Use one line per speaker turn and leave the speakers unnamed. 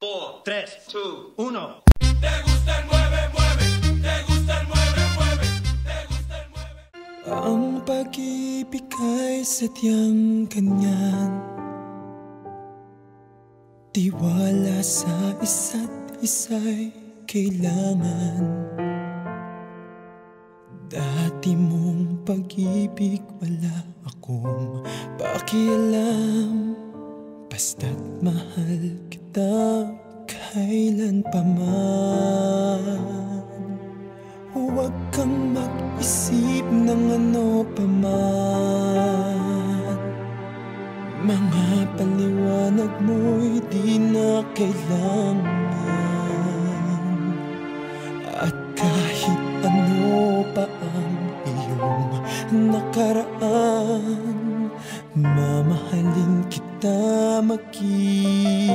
4, 3, 2, 1.
Te gusta el mueve, mueve. Te gusta el mueve, mueve. Te gusta el mueve.
Ang pag-ibig ay sadyang ganyan, tiwala sa isa't isa'y kailangan. Dati mong pag-ibig wala akong pakialam, basta't mahal kita kailan pa man. Huwag kang mag-isip ng ano pa man, mga paliwanag mo'y di na kailangan. At kahit ano pa ang iyong nakaraan, mamahalin kita mag-isa.